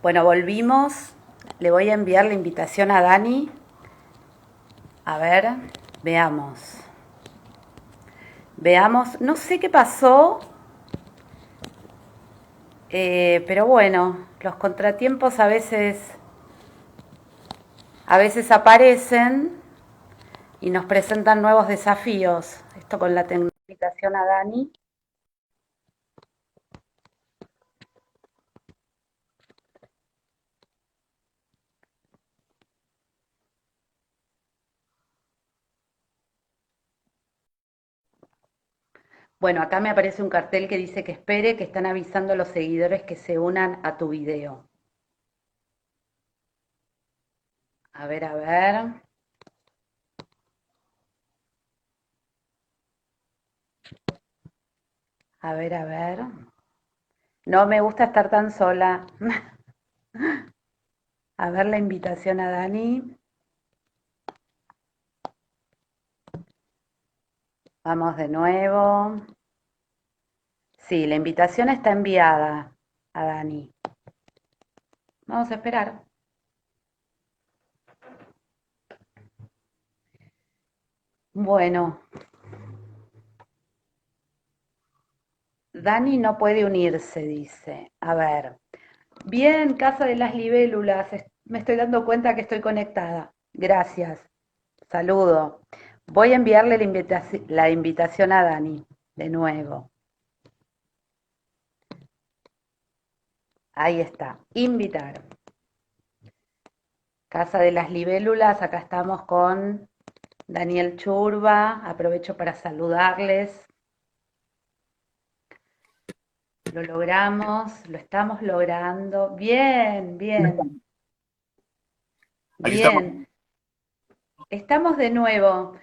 Bueno, volvimos. Le voy a enviar la invitación a Dani. A ver, veamos. Veamos. No sé qué pasó, pero bueno, los contratiempos a veces aparecen y nos presentan nuevos desafíos. Esto con la invitación a Dani. Bueno, acá me aparece un cartel que dice que espere, que están avisando a los seguidores que se unan a tu video. A ver, a ver. A ver, a ver. No me gusta estar tan sola. A ver la invitación a Dani. Vamos de nuevo. Sí, la invitación está enviada a Dani. Vamos a esperar. Bueno, Dani no puede unirse, dice. A ver. Bien, Casa de las Libélulas. Me estoy dando cuenta que estoy conectada. Gracias. Saludo. Voy a enviarle la invitación a Dani de nuevo. Ahí está. Invitar. Casa de las Libélulas. Acá estamos con Daniel Churba. Aprovecho para saludarles. Lo logramos, lo estamos logrando. Bien, bien, Aquí estamos. bien. Estamos de nuevo.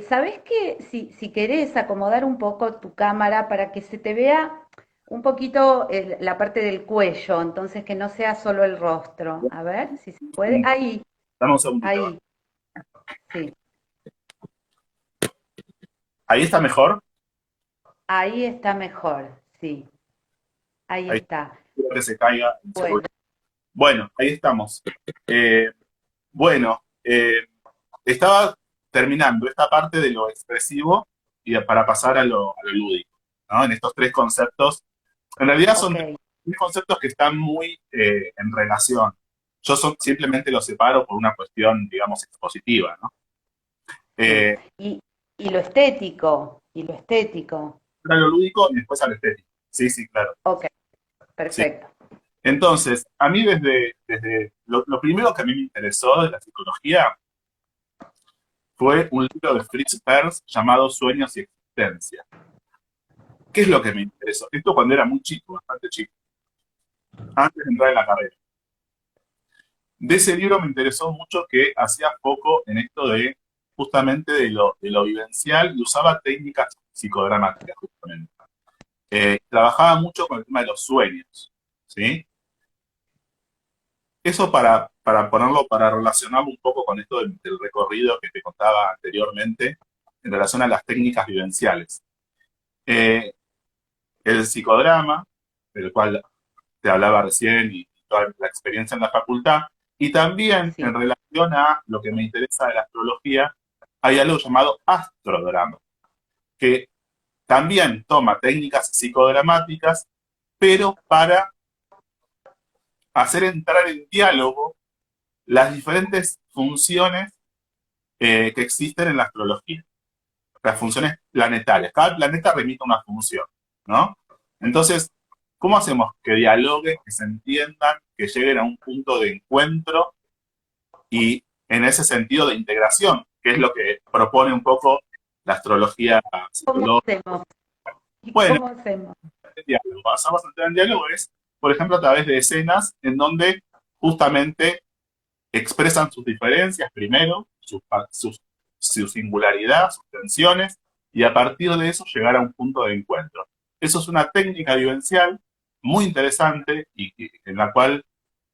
¿Sabés qué? Si querés acomodar un poco tu cámara para que se te vea un poquito la parte del cuello, entonces que no sea solo el rostro. A ver si se puede. Ahí, Dame un segundito. ahí, sí. Ahí está mejor. Ahí está mejor, sí. Ahí Ahí está. espero que se caiga el celular. Bueno, Bueno, ahí estamos. Eh, bueno, estaba terminando esta parte de lo expresivo y para pasar a lo lúdico, ¿no? En estos tres conceptos. En realidad son ok. tres conceptos que están muy en relación. Simplemente los separo por una cuestión, digamos, expositiva, ¿no? Sí. Eh, Y lo estético, y lo estético. a lo lúdico y después a lo estético. Sí, sí, claro. Ok, Sí. perfecto. Entonces, a mí desde lo primero que a mí me interesó de la psicología fue un libro de Fritz Perls llamado Sueños y Existencia. ¿Qué es lo que me interesó? Esto cuando era muy chico, bastante chico, antes de entrar en la carrera. De ese libro me interesó mucho que hacía foco en esto de justamente de lo vivencial y usaba técnicas psicodramáticas justamente. Trabajaba mucho con el tema de los sueños, ¿sí? Eso para ponerlo, para relacionarlo un poco con esto del recorrido que te contaba anteriormente en relación a las técnicas vivenciales. Eh, el psicodrama, del cual te hablaba recién y toda la experiencia en la facultad, y también Sí. en relación a lo que me interesa de la astrología, hay algo llamado astrodrama, que también toma técnicas psicodramáticas, pero para hacer entrar en diálogo las diferentes funciones que existen en la astrología, las funciones planetarias. Cada planeta remite una función, ¿no? Entonces, ¿cómo hacemos que dialoguen, que se entiendan, que lleguen a un punto de encuentro y en ese sentido de integración, que es lo que propone un poco la astrología ¿Cómo psicológica? hacemos? ¿Y Bueno, cómo hacemos? el diálogo, basamos en entrar en diálogo es, por ejemplo, a través de escenas en donde justamente expresan sus diferencias primero, su singularidad, sus tensiones, y a partir de eso llegar a un punto de encuentro. Eso es una técnica vivencial muy interesante y en la cual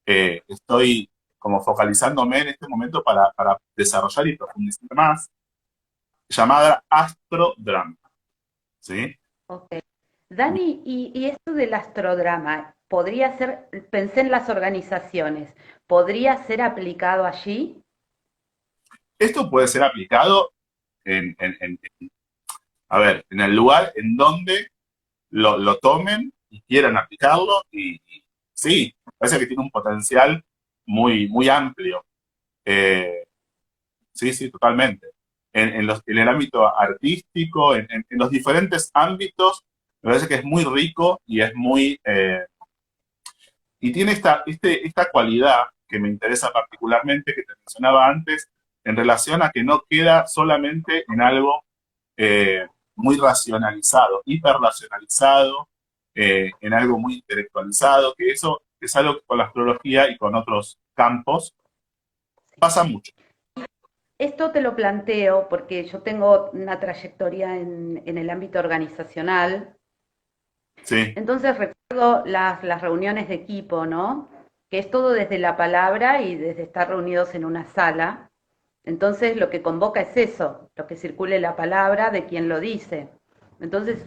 estoy como focalizándome en este momento para desarrollar y profundizar más, llamada astrodrama. ¿Sí? Ok. Dani, y esto del astrodrama? podría ser, pensé en las organizaciones, ¿podría ser aplicado allí? Esto puede ser aplicado a ver, en el lugar en donde lo tomen y quieran aplicarlo y sí, parece que tiene un potencial muy amplio. Eh, sí, sí, totalmente. En el ámbito artístico, en los diferentes ámbitos, me parece que es muy rico y es y tiene esta cualidad que me interesa particularmente, que te mencionaba antes, en relación a que no queda solamente en algo eh, muy racionalizado, hiperracionalizado, en algo muy intelectualizado, que eso es algo que con la astrología y con otros campos pasa mucho. Esto te lo planteo porque yo tengo una trayectoria en el ámbito organizacional. Sí, Entonces recuerdo las reuniones de equipo, ¿no? Que es todo desde la palabra y desde estar reunidos en una sala. Entonces lo que convoca es eso, lo que circule la palabra de quien lo dice. Entonces,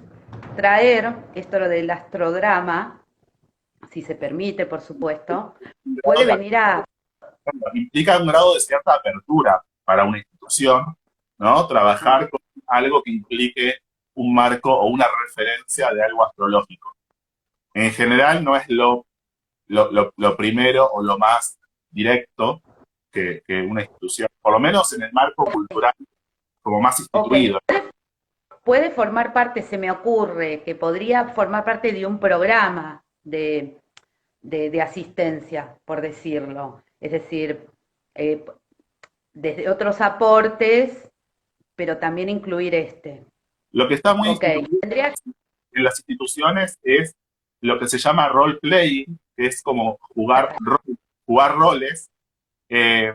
traer esto del astrodrama, si se permite, por supuesto, puede venir a... implica un grado de cierta apertura para una institución, ¿no? Sí, Trabajar con algo que implique un marco o una referencia de algo astrológico. En general no es lo primero o lo más directo que una institución, por lo menos en el marco cultural como más ok, instituido. puede formar parte, se me ocurre, que podría formar parte de un programa de asistencia, por decirlo. Es decir, eh, desde otros aportes, pero también incluir este. Lo que está muy Ok, instituido tendría, en las instituciones es lo que se llama role playing, que es como jugar roles, eh,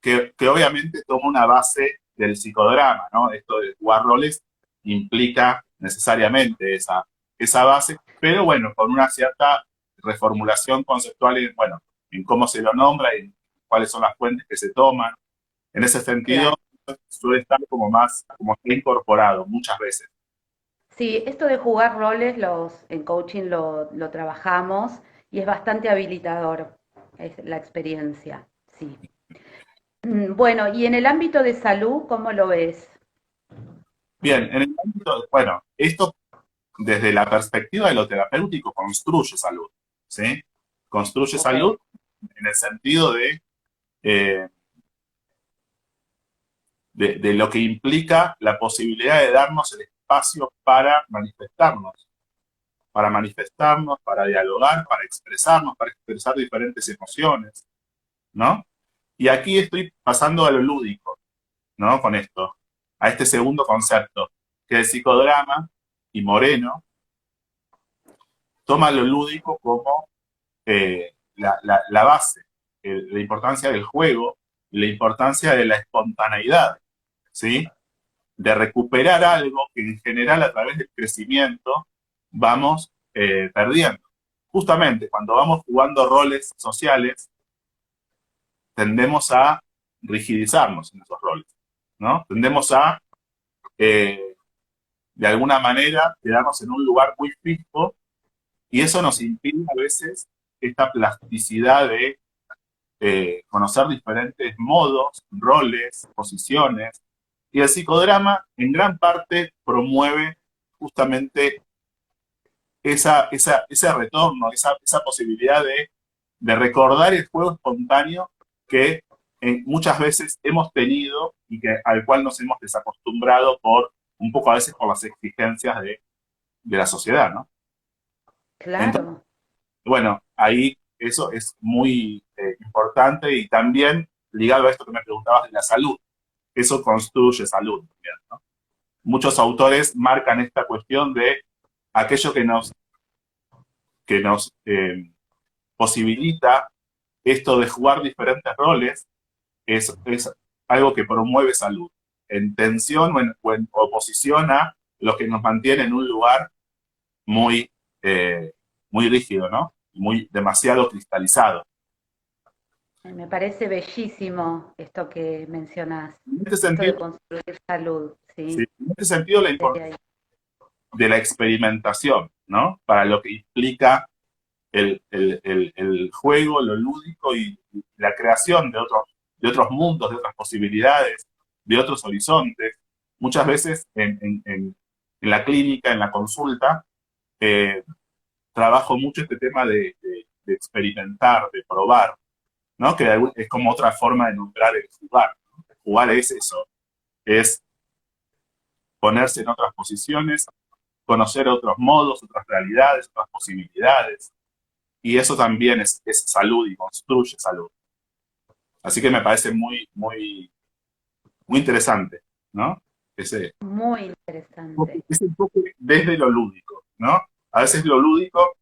que obviamente toma una base del psicodrama, ¿no? Esto de jugar roles implica necesariamente esa base, pero bueno, con una cierta reformulación conceptual en, bueno, en cómo se lo nombra y cuáles son las fuentes que se toman. En ese sentido, claro. suele estar como más, como está incorporado muchas veces. Sí, esto de jugar roles en coaching lo trabajamos y es bastante habilitador, es la experiencia, sí. Bueno, y en el ámbito de salud, ¿cómo lo ves? Bien, en el ámbito, bueno, esto desde la perspectiva de lo terapéutico construye salud, ¿sí? Construye Ok, salud en el sentido eh, de lo que implica la posibilidad de darnos el espacio para manifestarnos, para dialogar, para expresarnos, para expresar diferentes emociones, ¿no? Y aquí estoy pasando a lo lúdico, ¿no? Con esto, a este segundo concepto, que el psicodrama y Moreno toma lo lúdico como la base, la importancia del juego, la importancia de la espontaneidad, ¿sí? De recuperar algo que en general a través del crecimiento vamos perdiendo. Justamente cuando vamos jugando roles sociales, tendemos a rigidizarnos en esos roles, ¿no? Tendemos a, eh, de alguna manera, quedarnos en un lugar muy fijo y eso nos impide a veces esta plasticidad de conocer diferentes modos, roles, posiciones. Y el psicodrama en gran parte promueve justamente ese retorno, esa posibilidad de recordar el juego espontáneo que muchas veces hemos tenido y al cual nos hemos desacostumbrado por un poco a veces por las exigencias de la sociedad, ¿no? Entonces, claro. bueno, ahí eso es muy importante y también ligado a esto que me preguntabas de la salud. Eso construye salud también, ¿no? Muchos autores marcan esta cuestión de aquello que nos posibilita esto de jugar diferentes roles, es algo que promueve salud, en tensión o en oposición a lo que nos mantiene en un lugar muy, muy rígido, ¿no? Muy demasiado cristalizado. Me parece bellísimo esto que mencionás, En este esto de sentido, construir salud, sí, ¿sí? en este sentido la Desde importancia ahí. de la experimentación, ¿no? Para lo que implica el juego, lo lúdico y la creación de otros mundos, de otras posibilidades, de otros horizontes. Muchas veces en la clínica, en la consulta, eh, trabajo mucho este tema de experimentar, de probar, ¿no? Que es como otra forma de nombrar el jugar, ¿no? El jugar es eso, es ponerse en otras posiciones, conocer otros modos, otras realidades, otras posibilidades. Y eso también es salud y construye salud. Así que me parece muy interesante, ¿no? Ese, Muy interesante. ese enfoque desde lo lúdico, ¿no? A veces lo lúdico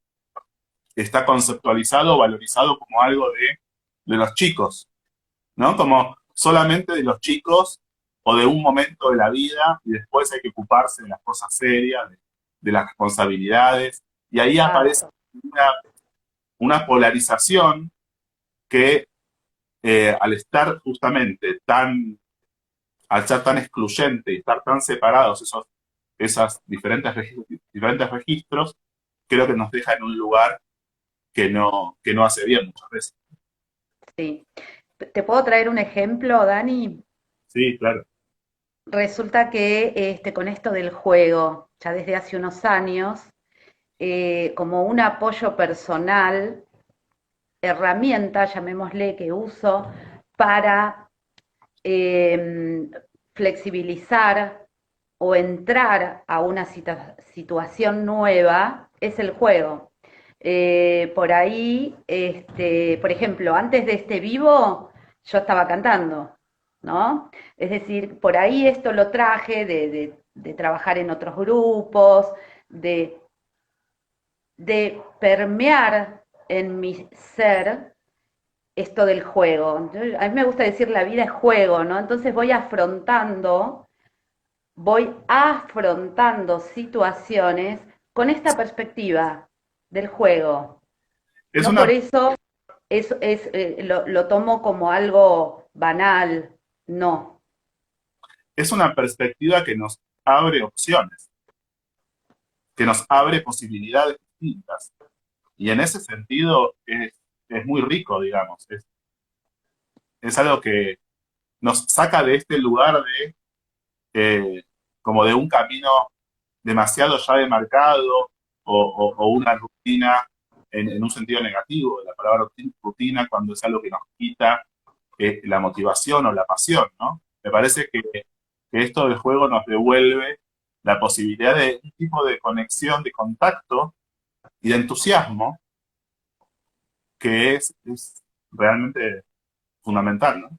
está conceptualizado o valorizado como algo de los chicos, ¿no? Como solamente de los chicos o de un momento de la vida y después hay que ocuparse de las cosas serias, de las responsabilidades. Y ahí aparece Exacto. una, una polarización que al estar justamente al ser tan excluyente y estar tan separados esas diferentes registros, creo que nos deja en un lugar que no hace bien muchas veces. Sí. ¿Te puedo traer un ejemplo, Dani? Sí, claro. Resulta que con esto del juego, ya desde hace unos años, como un apoyo personal, herramienta, llamémosle, que uso para flexibilizar o entrar a una situación nueva, es el juego. Por ahí, por ejemplo, antes de este vivo, yo estaba cantando, ¿no? Es decir, por ahí esto lo traje de trabajar en otros grupos, de, de permear en mi ser esto del juego. Entonces, a mí me gusta decir la vida es juego, ¿no? Entonces voy afrontando situaciones con esta perspectiva del juego. Es No por una, eso lo tomo como algo banal, no. es una perspectiva que nos abre opciones, que nos abre posibilidades distintas. Y en ese sentido es muy rico, digamos. Es algo que nos saca de este lugar eh, como de un camino demasiado ya demarcado o una rutina en un sentido negativo de la palabra rutina cuando es algo que nos quita la motivación o la pasión, ¿no? Me parece que esto del juego nos devuelve la posibilidad de un tipo de conexión, de contacto y de entusiasmo que es realmente fundamental, ¿no?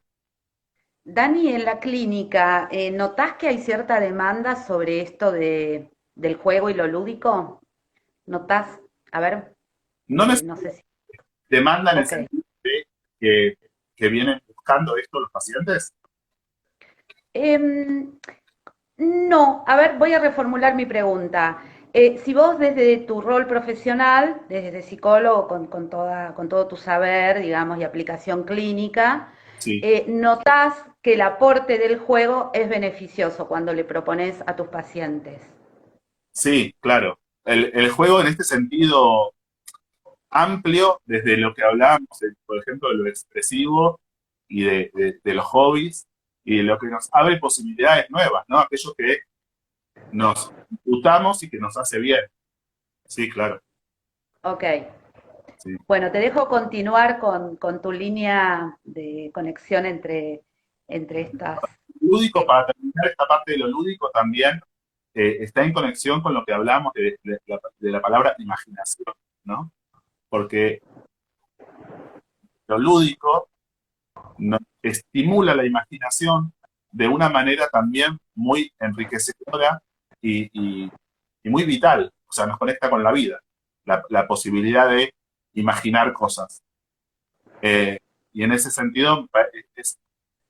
Dani, en la clínica, ¿notás que hay cierta demanda sobre esto del juego y lo lúdico? ¿Notás? A ver, No no sé si. demanda en el Ok. sentido de que, que vienen buscando esto los pacientes. Em, no, a ver, voy a reformular mi pregunta. Si vos desde tu rol profesional, desde psicólogo con todo tu saber, digamos, y aplicación clínica, Sí, notás que el aporte del juego es beneficioso cuando le propones a tus pacientes. sí, claro. El juego en este sentido amplio, desde lo que hablábamos, por ejemplo, de lo expresivo y de los hobbies, y de lo que nos abre posibilidades nuevas, ¿no? Aquello que nos disfrutamos y que nos hace bien. Sí, claro. Ok. Sí. Bueno, te dejo continuar con tu línea de conexión entre estas. Lúdico, eh, para terminar esta parte de lo lúdico también, está en conexión con lo que hablábamos de la palabra imaginación, ¿no? Porque lo lúdico nos estimula la imaginación de una manera también muy enriquecedora y, y- y muy vital. O sea, nos conecta con la vida, la posibilidad de imaginar cosas. Eh, y en ese sentido es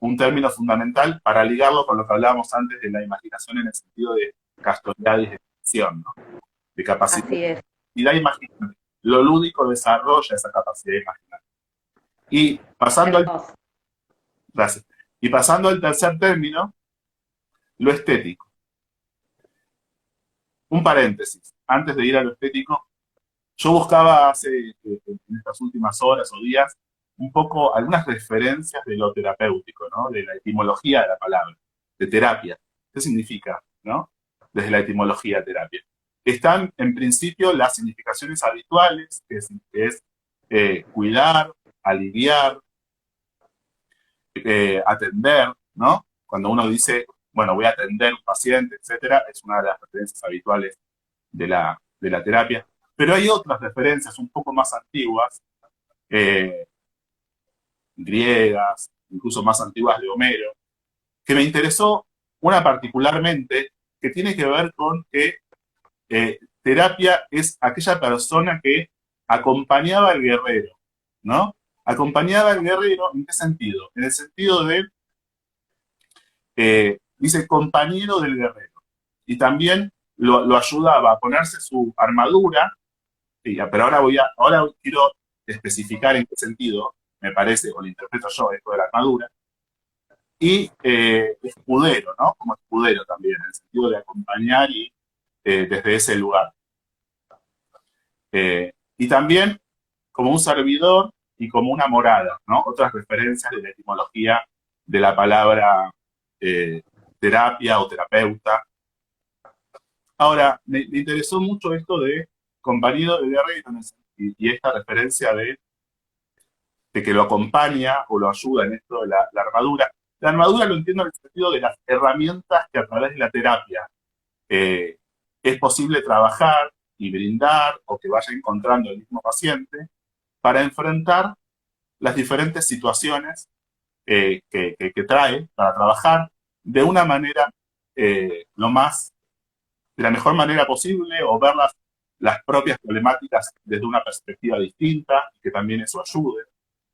un término fundamental para ligarlo con lo que hablábamos antes de la imaginación en el sentido de capacidad y de acción, ¿no? De capacidad Así es. de imaginar. Lo lúdico desarrolla esa capacidad de imaginar. Y pasando al, Hermoso. gracias. Y pasando al tercer término, lo estético. Un paréntesis. Antes de ir a lo estético, Yo buscaba en estas últimas horas o días un poco algunas referencias de lo terapéutico, ¿no? De la etimología de la palabra, de terapia. ¿Qué significa, no? Desde la etimología terapia. Están, en principio, las significaciones habituales, que es cuidar, aliviar, atender, ¿no? Cuando uno dice, bueno, voy a atender a un paciente, etcétera, es una de las referencias habituales de la terapia. Pero hay otras referencias un poco más antiguas, eh, griegas, incluso más antiguas de Homero, que me interesó una particularmente que tiene que ver con que terapia es aquella persona que acompañaba al guerrero, ¿no? Acompañaba al guerrero, ¿en qué sentido? En el sentido de, dice, compañero del guerrero. Y también lo ayudaba a ponerse su armadura. Sí, pero ahora quiero especificar en qué sentido, me parece, o lo interpreto yo, esto de la armadura, y escudero, ¿no? Como escudero también, en el sentido de acompañar y desde ese lugar. Y también como un servidor y como una morada, ¿no? Otras referencias de la etimología de la palabra eh, terapia o terapeuta. Ahora, me interesó mucho esto de compañero de guerrero y esta referencia de que lo acompaña o lo ayuda en esto de la armadura. La armadura lo entiendo en el sentido de las herramientas que a través de la terapia eh, es posible trabajar y brindar o que vaya encontrando el mismo paciente para enfrentar las diferentes situaciones que trae para trabajar de una manera de la mejor manera posible o ver las propias problemáticas desde una perspectiva distinta y que también eso ayude.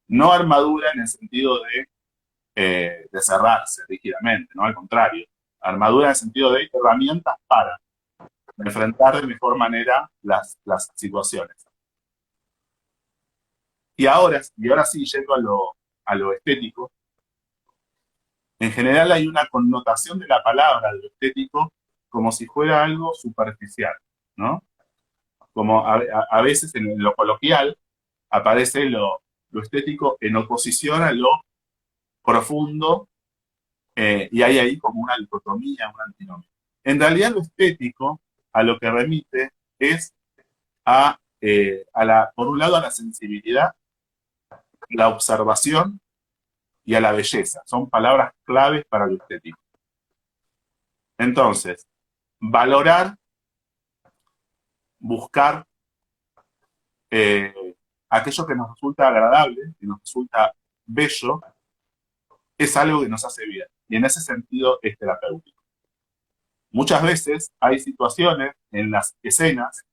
No armadura en el sentido de cerrarse rígidamente, ¿no? Al contrario, armadura en el sentido de herramientas para enfrentar de mejor manera las situaciones. Y ahora sí, yendo a lo estético, en general hay una connotación de la palabra, de lo estético, como si fuera algo superficial, ¿no? Como a veces en lo coloquial aparece lo estético en oposición a lo profundo, y hay ahí como una dicotomía, una antinomia. En realidad lo estético a lo que remite es por un lado, a la sensibilidad, la observación y a la belleza. Son palabras claves para lo estético. Entonces, valorar, buscar eh, aquello que nos resulta agradable, que nos resulta bello, es algo que nos hace bien. Y en ese sentido es terapéutico. Muchas veces hay situaciones en las escenas,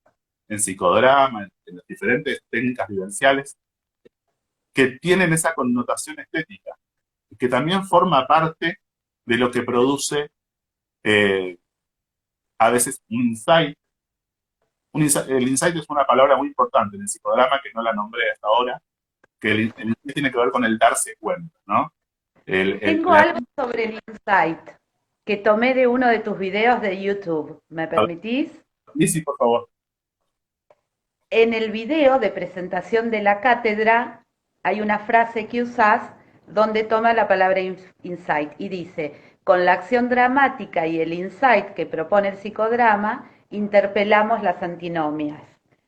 en psicodrama, en las diferentes técnicas vivenciales, que tienen esa connotación estética, y que también forma parte de lo que produce eh, a veces un insight. El insight es una palabra muy importante en el psicodrama que no la nombré hasta ahora, que el insight tiene que ver con el darse cuenta, ¿no? Tengo algo sobre el insight que tomé de uno de tus videos de YouTube. ¿Me permitís? Y sí, por favor. En el video de presentación de la cátedra hay una frase que usás donde toma la palabra insight y dice, con la acción dramática y el insight que propone el psicodrama, interpelamos las antinomias.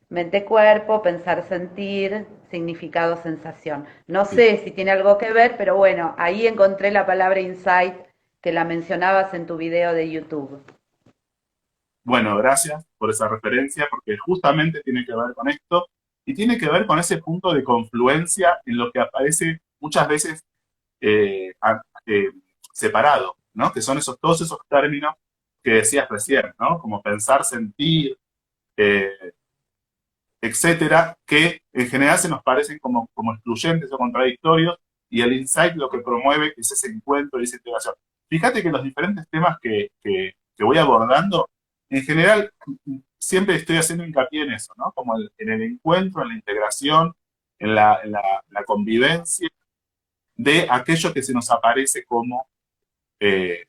Mente-cuerpo, pensar-sentir, significado-sensación. No sé si tiene algo que ver, pero bueno, ahí encontré la palabra insight que la mencionabas en tu video de YouTube. Bueno, gracias por esa referencia, porque justamente tiene que ver con esto y tiene que ver con ese punto de confluencia en lo que aparece muchas veces eh, a- eh, separado, ¿no? Que son todos esos términos que decías recién, ¿no? Como pensar, sentir, eh, etcétera, que en general se nos parecen como excluyentes o contradictorios, y el insight lo que promueve es ese encuentro y esa integración. Fíjate que los diferentes temas que voy abordando, en general, siempre estoy haciendo hincapié en eso, ¿no? Como en el encuentro, en la integración, en la convivencia de aquello que se nos aparece eh,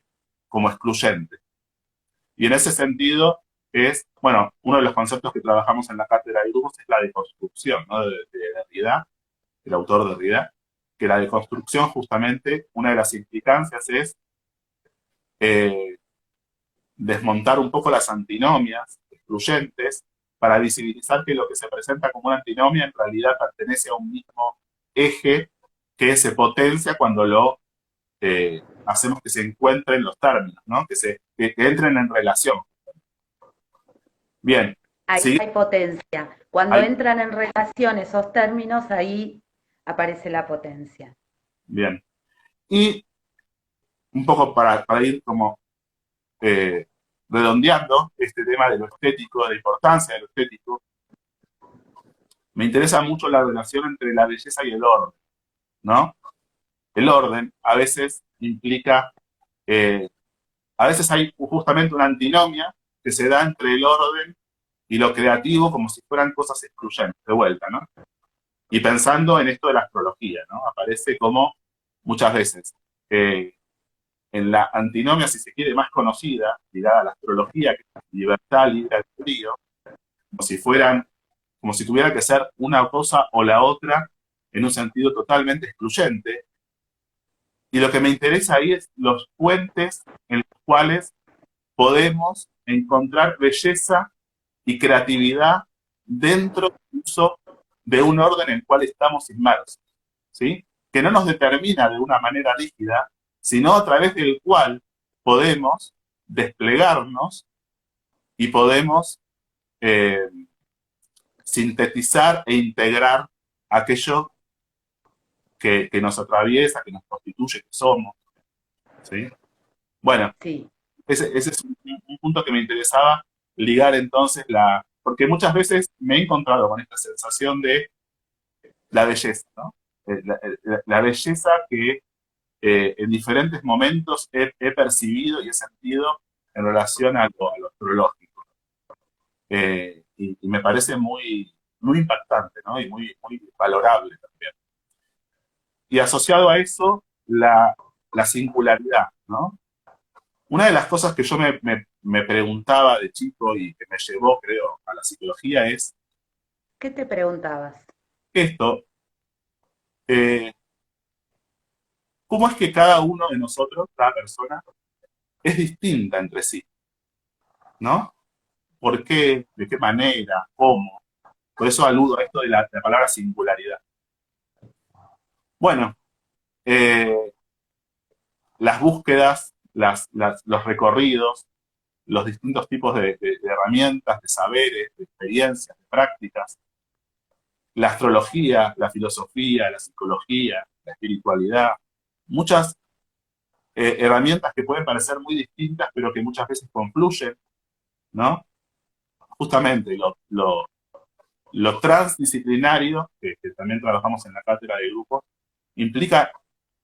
como excluyente. Y en ese sentido, es, bueno, uno de los conceptos que trabajamos en la cátedra de grupos es la deconstrucción, ¿no? De Derrida, el autor de Derrida, que la deconstrucción justamente, una de las implicancias es eh, desmontar un poco las antinomias excluyentes para visibilizar que lo que se presenta como una antinomia en realidad pertenece a un mismo eje que se potencia cuando lo hacemos que se encuentren los términos, ¿no? Que entren en relación. Bien, Ahí sí, hay potencia. Cuando hay, entran en relación esos términos, ahí aparece la potencia. bien. Y un poco para ir como eh, redondeando este tema de lo estético, de la importancia de lo estético, me interesa mucho la relación entre la belleza y el orden, ¿no? El orden a veces implica, eh, a veces hay justamente una antinomia que se da entre el orden y lo creativo como si fueran cosas excluyentes, de vuelta, ¿no? Y pensando en esto de la astrología, ¿no? Aparece como muchas veces eh, en la antinomia, si se quiere, más conocida, ligada a la astrología, que es libertad, libre albedrío, como si fueran, como si tuviera que ser una cosa o la otra en un sentido totalmente excluyente. Y lo que me interesa ahí es los puentes en los cuales podemos encontrar belleza y creatividad dentro incluso de un orden en el cual estamos inmersos, ¿sí? Que no nos determina de una manera rígida, sino a través del cual podemos desplegarnos y podemos eh, sintetizar e integrar aquello que nos atraviesa, que nos constituye, que somos, ¿sí? Bueno, Sí. ese es un punto que me interesaba ligar entonces porque muchas veces me he encontrado con esta sensación de la belleza, ¿no? La belleza que en diferentes momentos he percibido y he sentido en relación a lo astrológico. Y me parece muy impactante, ¿no? Y muy valorable también. Y asociado a eso, la singularidad, ¿no? Una de las cosas que yo me preguntaba de chico y que me llevó, creo, a la psicología es ¿Qué te preguntabas? esto, eh, ¿cómo es que cada uno de nosotros, cada persona, es distinta entre sí? ¿No? ¿Por qué? ¿De qué manera? ¿Cómo? Por eso aludo a esto de la palabra singularidad. Bueno, eh, las búsquedas, los recorridos, los distintos tipos de herramientas, de saberes, de experiencias, de prácticas, la astrología, la filosofía, la psicología, la espiritualidad, muchas herramientas que pueden parecer muy distintas, pero que muchas veces confluyen, ¿no? Justamente lo transdisciplinario, que también trabajamos en la cátedra de grupos, implica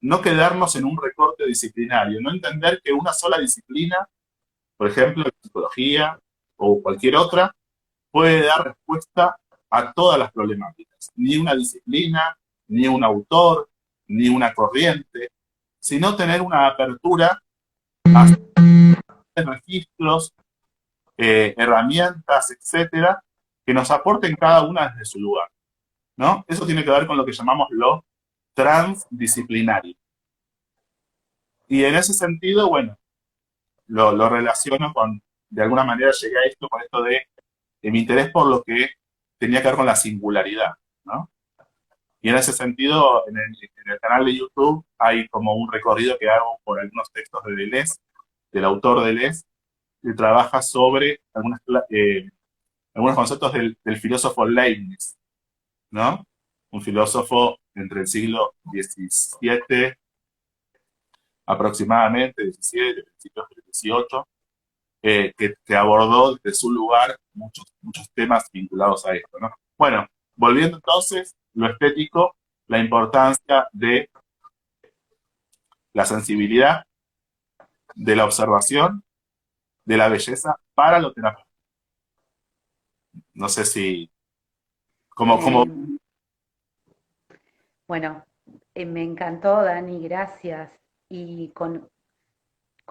no quedarnos en un recorte disciplinario, no entender que una sola disciplina, por ejemplo, la psicología o cualquier otra, puede dar respuesta a todas las problemáticas. Ni una disciplina, ni un autor, ni una corriente, sino tener una apertura a registros, herramientas, etcétera, que nos aporten cada una desde su lugar, ¿no? Eso tiene que ver con lo que llamamos lo transdisciplinario. Y en ese sentido, bueno, lo relaciono con, de alguna manera llegué a esto, con esto de mi interés por lo que tenía que ver con la singularidad, ¿no? Y en ese sentido, en el canal de YouTube hay como un recorrido que hago por algunos textos de Deleuze, del autor Deleuze, que trabaja sobre algunos conceptos del filósofo Leibniz, ¿no? Un filósofo entre el siglo XVII aproximadamente, XVII, principios del XVIII, que abordó desde su lugar muchos temas vinculados a esto, ¿no? Bueno, volviendo entonces, lo estético, la importancia de la sensibilidad, de la observación, de la belleza para lo terapéutico. No sé si, como Eh, bueno, me encantó, Dani, gracias. Y con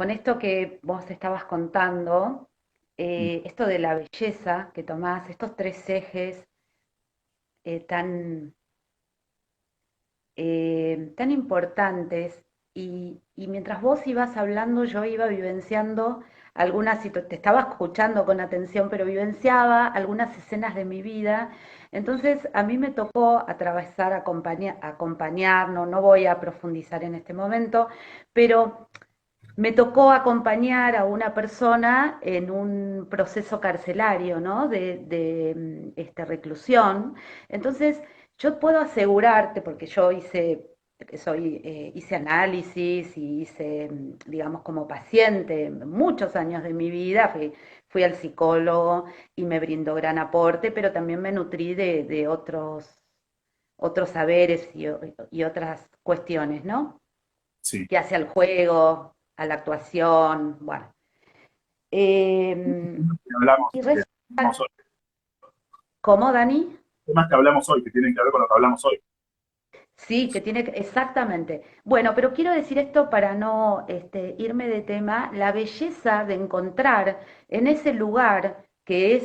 esto que vos estabas contando, esto de la belleza que tomás, estos tres ejes tan, tan importantes y mientras vos ibas hablando yo iba vivenciando algunas situaciones, te estaba escuchando con atención, pero vivenciaba algunas escenas de mi vida. Entonces a mí me tocó atravesar, acompañar, no, no voy a profundizar en este momento, pero me tocó acompañar a una persona en un proceso carcelario, ¿no? Reclusión. Entonces, yo puedo asegurarte, porque yo hice análisis y hice, digamos, como paciente muchos años de mi vida, fui al psicólogo y me brindó gran aporte, pero también me nutrí de otros saberes y otras cuestiones, ¿no? Sí. Que hace al juego, a la actuación, bueno. Eh, Hablamos, y que hablamos hoy. ¿Cómo, Dani? Temas que hablamos hoy, que tienen que ver con lo que hablamos hoy. Sí, exactamente. Bueno, pero quiero decir esto para no irme de tema, la belleza de encontrar en ese lugar que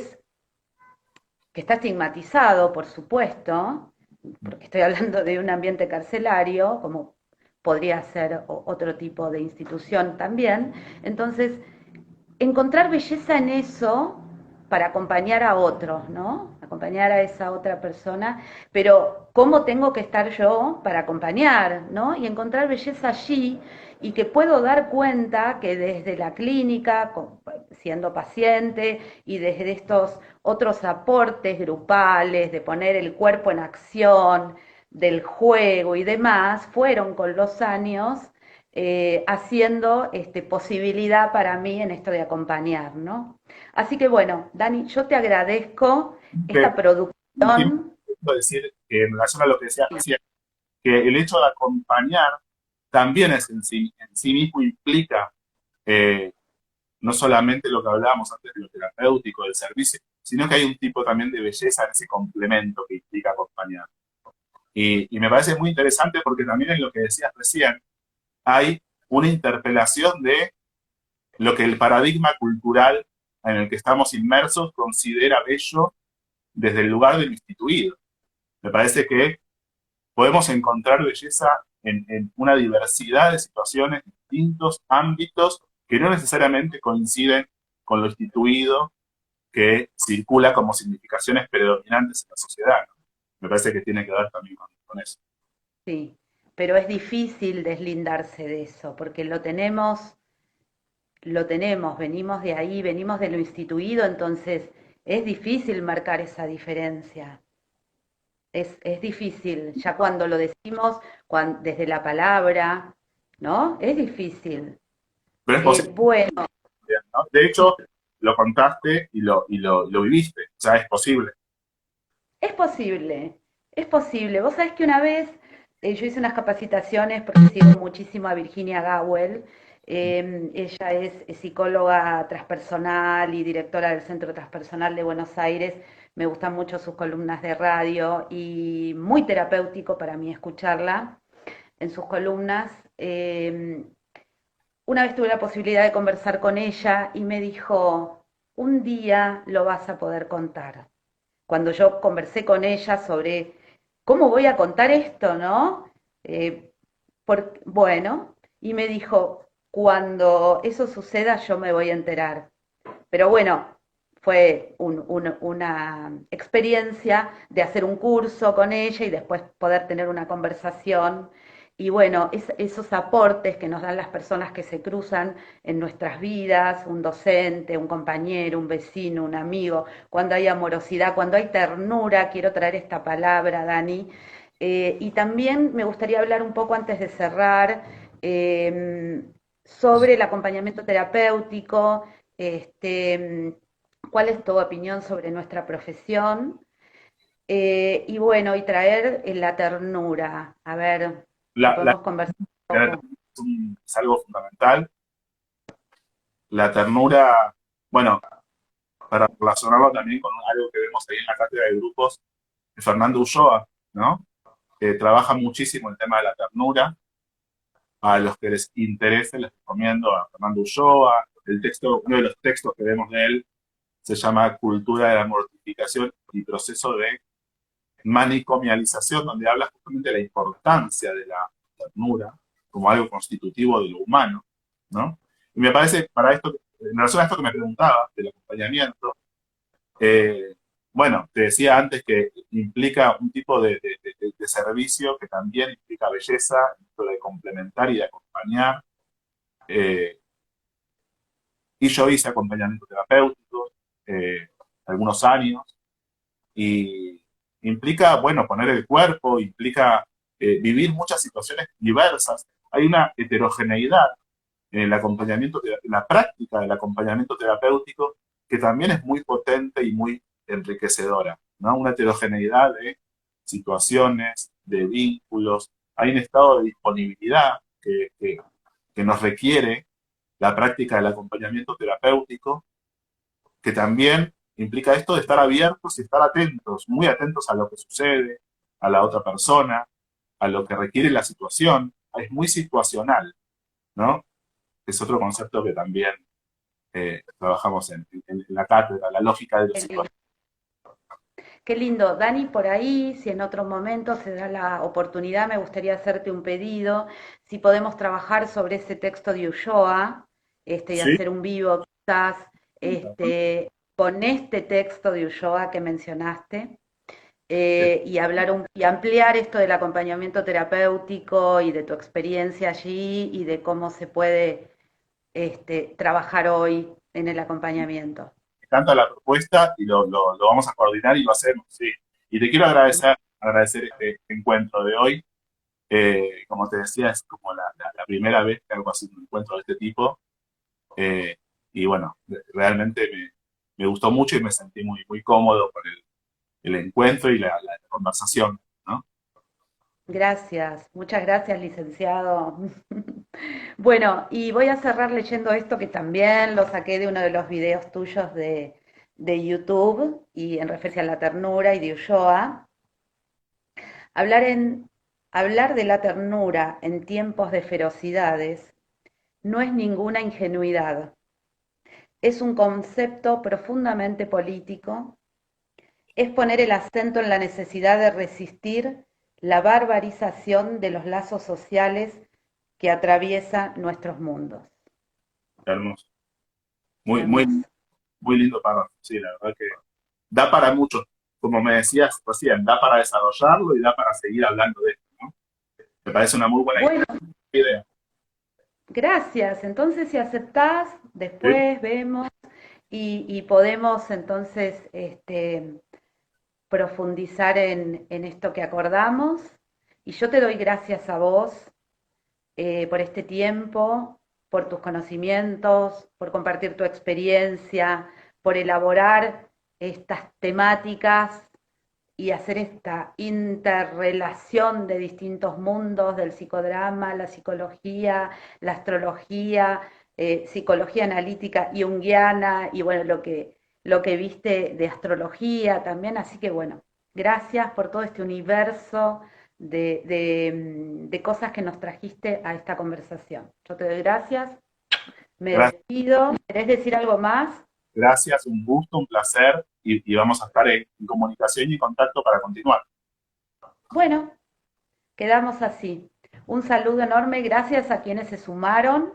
está estigmatizado, por supuesto, porque estoy hablando de un ambiente carcelario, como podría ser otro tipo de institución también. Entonces, encontrar belleza en eso para acompañar a otros, ¿no? Acompañar a esa otra persona, pero ¿cómo tengo que estar yo para acompañar, ¿no? Y encontrar belleza allí y que puedo dar cuenta que desde la clínica, siendo paciente y desde estos otros aportes grupales, de poner el cuerpo en acción, del juego y demás, fueron con los años haciendo posibilidad para mí en esto de acompañar, ¿no? Así que bueno, Dani, yo te agradezco Que esta un tiempo producción. decir, que en relación a lo que decías recién, que el hecho de acompañar también es en sí mismo implica eh, no solamente lo que hablábamos antes de lo terapéutico, del servicio, sino que hay un tipo también de belleza en ese complemento que implica acompañar. Y me parece muy interesante porque también en lo que decías recién hay una interpelación de lo que el paradigma cultural en el que estamos inmersos considera bello desde el lugar del instituido. Me parece que podemos encontrar belleza en una diversidad de situaciones, distintos ámbitos que no necesariamente coinciden con lo instituido que circula como significaciones predominantes en la sociedad, ¿no? Me parece que tiene que ver también con eso. Sí, pero es difícil deslindarse de eso, porque lo tenemos, venimos de ahí, venimos de lo instituido, entonces es difícil marcar esa diferencia. Es difícil, ya cuando lo decimos desde la palabra, ¿no? Es difícil. Pero es posible, Bueno, ¿no? De sí, hecho, lo contaste y lo viviste, o sea, es posible. es posible, es posible. Vos sabés que una vez yo hice unas capacitaciones porque sigo muchísimo a Virginia Gawel. Ella es psicóloga transpersonal y directora del Centro Transpersonal de Buenos Aires. Me gustan mucho sus columnas de radio y muy terapéutico para mí escucharla en sus columnas. Una vez tuve la posibilidad de conversar con ella y me dijo, un día lo vas a poder contar. Cuando yo conversé con ella sobre cómo voy a contar esto, ¿no? Eh, bueno, y me dijo, cuando eso suceda yo me voy a enterar. Pero bueno, fue una experiencia de hacer un curso con ella y después poder tener una conversación. Y bueno, esos aportes que nos dan las personas que se cruzan en nuestras vidas, un docente, un compañero, un vecino, un amigo, cuando hay amorosidad, cuando hay ternura, quiero traer esta palabra, Dani. Y también me gustaría hablar un poco antes de cerrar eh, sobre el acompañamiento terapéutico, cuál es tu opinión sobre nuestra profesión. Y bueno, y traer la ternura, a ver si La, la, podemos conversar un la poco. es algo fundamental. La ternura, bueno, para relacionarlo también con algo que vemos ahí en la cátedra de grupos de Fernando Ulloa, ¿no? Que trabaja muchísimo el tema de la ternura. A los que les interese, les recomiendo a Fernando Ulloa. Uno de los textos que vemos de él se llama Cultura de la Mortificación y Proceso de Manicomialización, donde habla justamente de la importancia de la ternura como algo constitutivo de lo humano, ¿no? Y me parece, para esto, en relación a esto que me preguntaba, del acompañamiento, eh, bueno, te decía antes que implica un tipo de servicio que también implica belleza, esto de complementar y de acompañar. Eh, y yo hice acompañamiento terapéutico algunos años y implica, bueno, poner el cuerpo, implica vivir muchas situaciones diversas. Hay una heterogeneidad en el acompañamiento, en la práctica del acompañamiento terapéutico que también es muy potente y muy enriquecedora, ¿no? Una heterogeneidad de situaciones, de vínculos. Hay un estado de disponibilidad que nos requiere la práctica del acompañamiento terapéutico, que también implica esto de estar abiertos y estar atentos, muy atentos a lo que sucede, a la otra persona, a lo que requiere la situación. Es muy situacional, ¿no? Es otro concepto que también trabajamos en la cátedra, la lógica de la situación. Qué lindo. Dani, por ahí, si en otro momento se da la oportunidad, me gustaría hacerte un pedido, si podemos trabajar sobre ese texto de Ulloa, y Sí, hacer un vivo quizás, con este texto de Ulloa que mencionaste, y y ampliar esto del acompañamiento terapéutico y de tu experiencia allí y de cómo se puede, trabajar hoy en el acompañamiento. me encanta la propuesta y lo vamos a coordinar y lo hacemos, sí. Y te quiero agradecer este encuentro de hoy. Como te decía, es como la primera vez que hago así un encuentro de este tipo. Eh, y bueno, realmente me gustó mucho y me sentí muy, muy cómodo con el encuentro y la conversación, ¿no? Gracias, muchas gracias, licenciado. Bueno, y voy a cerrar leyendo esto que también lo saqué de uno de los videos tuyos de YouTube y en referencia a la ternura y de Ulloa. Hablar, hablar de la ternura en tiempos de ferocidades no es ninguna ingenuidad. Es un concepto profundamente político. Es poner el acento en la necesidad de resistir la barbarización de los lazos sociales que atraviesa nuestros mundos. Hermoso. Muy, muy, Hermoso. muy lindo párrafo. Sí, la verdad que da para mucho. Como me decías recién, da para desarrollarlo y da para seguir hablando de esto, ¿no? Me parece una muy buena Bueno, idea. gracias. Entonces, si aceptás, ¿Sí? después vemos y podemos entonces, profundizar en esto que acordamos. Y yo te doy gracias a vos, por este tiempo, por tus conocimientos, por compartir tu experiencia, por elaborar estas temáticas y hacer esta interrelación de distintos mundos, del psicodrama, la astrología, psicología analítica junguiana y bueno, lo que viste de astrología también. Así que bueno, gracias por todo este universo de cosas que nos trajiste a esta conversación. Yo te doy gracias, me Gracias, despido. ¿Querés decir algo más? gracias, un gusto, un placer y vamos a estar en comunicación y en contacto para continuar. Bueno, quedamos así. Un saludo enorme, gracias a quienes se sumaron.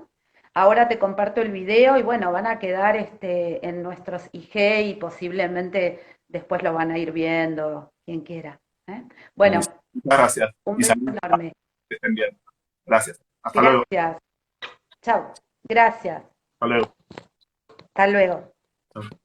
Ahora te comparto el video y bueno, van a quedar, en nuestros IG y posiblemente después lo van a ir viendo quien quiera. ¿Eh? Bueno, Buenísimo. Muchas gracias un y beso saludos, enorme. que estén bien. Gracias. Hasta luego. Gracias. Chao. Gracias. Hasta luego. Hasta luego. Chao.